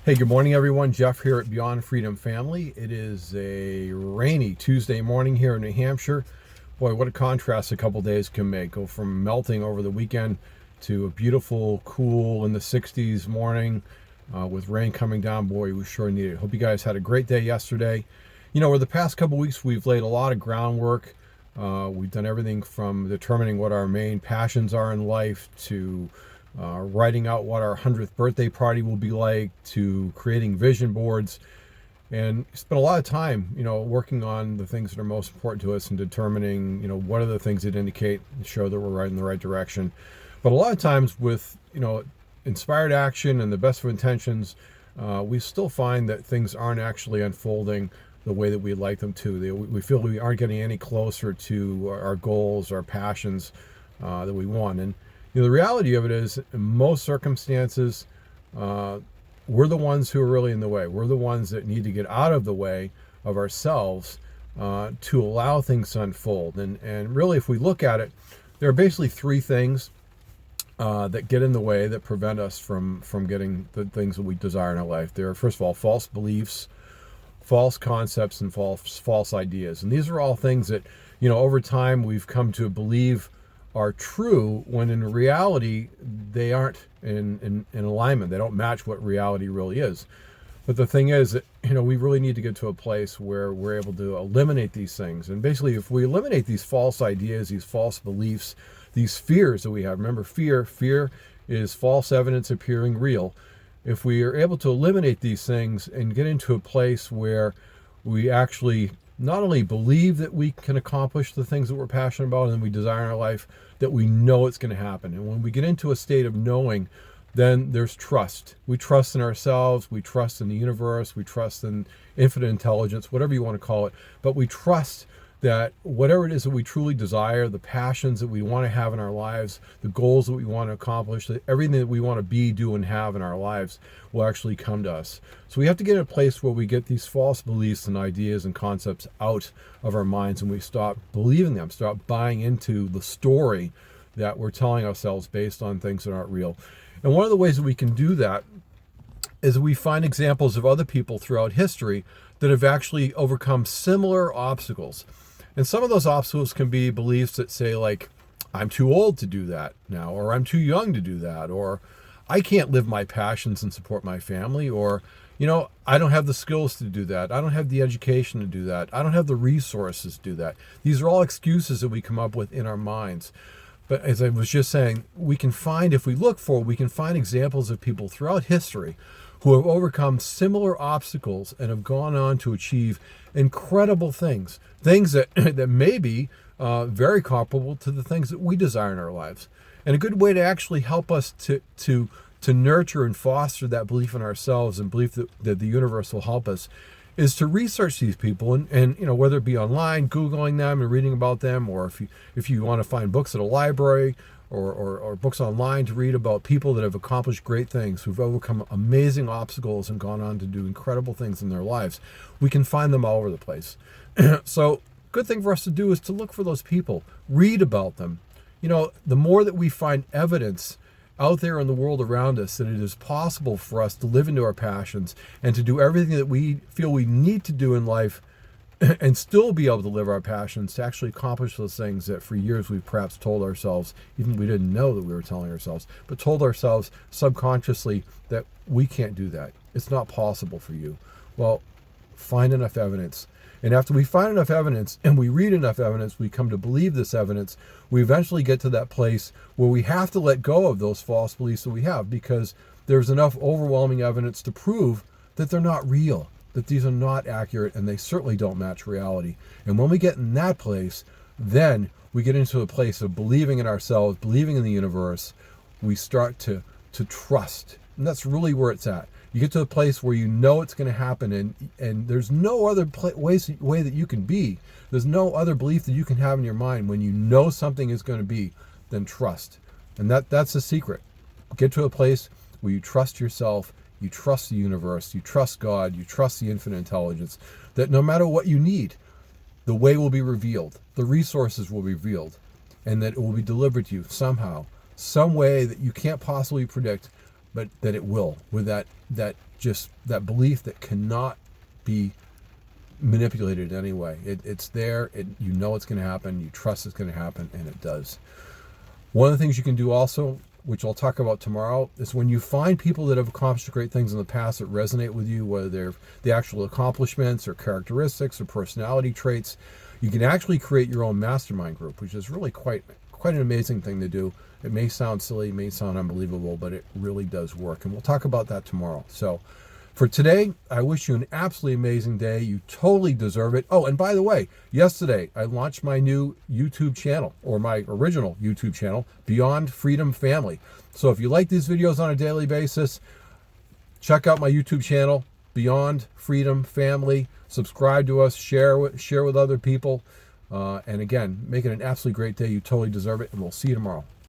Hey, good morning, everyone. Jeff here at Beyond Freedom Family. It is a rainy Tuesday morning here in New Hampshire. Boy, what a contrast a couple days can make. Go from melting over the weekend to a beautiful, cool in the 60s morning with rain coming down. Boy, we sure need it. Hope you guys had a great day yesterday. You know, over the past couple weeks, we've laid a lot of groundwork. We've done everything from determining what our main passions are in life to writing out what our 100th birthday party will be like, to creating vision boards, and spent a lot of time, working on the things that are most important to us and determining, what are the things that indicate and show that we're right in the right direction. But a lot of times with, inspired action and the best of intentions, we still find that things aren't actually unfolding the way that we'd like them to. We feel we aren't getting any closer to our goals, our passions that we want. And the reality of it is, in most circumstances, we're the ones who are really in the way. We're the ones that need to get out of the way of ourselves to allow things to unfold. And really, if we look at it, there are basically three things that get in the way, that prevent us from getting the things that we desire in our life. There are, first of all, false beliefs, false concepts, and false ideas. And these are all things that, over time we've come to believe are true, when in reality they aren't in alignment. They don't match what reality really is. But the thing is that, we really need to get to a place where we're able to eliminate these things. And basically, if we eliminate these false ideas, these false beliefs, these fears that we have — remember, fear is false evidence appearing real — if we are able to eliminate these things and get into a place where we actually not only believe that we can accomplish the things that we're passionate about and we desire in our life, that we know it's going to happen. And when we get into a state of knowing, then there's trust. We trust in ourselves, we trust in the universe, we trust in infinite intelligence, whatever you want to call it. But we trust that whatever it is that we truly desire, the passions that we want to have in our lives, the goals that we want to accomplish, everything that we want to be, do, and have in our lives will actually come to us. So we have to get in a place where we get these false beliefs and ideas and concepts out of our minds, and we stop believing them, stop buying into the story that we're telling ourselves based on things that aren't real. And one of the ways that we can do that is we find examples of other people throughout history that have actually overcome similar obstacles. And some of those obstacles can be beliefs that say, like, I'm too old to do that now, or I'm too young to do that, or I can't live my passions and support my family, or, I don't have the skills to do that. I don't have the education to do that. I don't have the resources to do that. These are all excuses that we come up with in our minds. But as I was just saying, we can find examples of people throughout history who have overcome similar obstacles and have gone on to achieve incredible things that that may be very comparable to the things that we desire in our lives. And a good way to actually help us to nurture and foster that belief in ourselves and belief that the universe will help us is to research these people, and whether it be online, Googling them and reading about them, or if you want to find books at a library, or books online to read about people that have accomplished great things, who've overcome amazing obstacles and gone on to do incredible things in their lives. We can find them all over the place. So good thing for us to do is to look for those people, read about them. The more that we find evidence out there in the world around us that it is possible for us to live into our passions and to do everything that we feel we need to do in life and still be able to live our passions, to actually accomplish those things that for years we've perhaps told ourselves, even we didn't know that we were telling ourselves, but told ourselves subconsciously that we can't do that. It's not possible for you. Well, find enough evidence. And after we find enough evidence and we read enough evidence, we come to believe this evidence, we eventually get to that place where we have to let go of those false beliefs that we have, because there's enough overwhelming evidence to prove that they're not real, that these are not accurate, and they certainly don't match reality. And when we get in that place, then we get into a place of believing in ourselves, believing in the universe. We start to trust. And that's really where it's at. You get to a place where you know it's going to happen, and there's no other way that you can be. There's no other belief that you can have in your mind when you know something is going to be than trust. And that's the secret. Get to a place where you trust yourself, you trust the universe, you trust God, you trust the infinite intelligence, that no matter what you need, the way will be revealed, the resources will be revealed, and that it will be delivered to you somehow, some way that you can't possibly predict, but that it will, with that belief that cannot be manipulated in any way. It's there. You know it's going to happen. You trust it's going to happen, and it does. One of the things you can do also, which I'll talk about tomorrow, is when you find people that have accomplished great things in the past that resonate with you, whether they're the actual accomplishments or characteristics or personality traits, you can actually create your own mastermind group, which is really quite an amazing thing to do. It may sound silly, it may sound unbelievable, but it really does work. And we'll talk about that tomorrow. So for today, I wish you an absolutely amazing day. You totally deserve it. Oh, and by the way, yesterday I launched my new YouTube channel, or my original YouTube channel, Beyond Freedom Family. So if you like these videos on a daily basis, check out my YouTube channel, Beyond Freedom Family. Subscribe to us, share with other people. And again, make it an absolutely great day. You totally deserve it, and we'll see you tomorrow.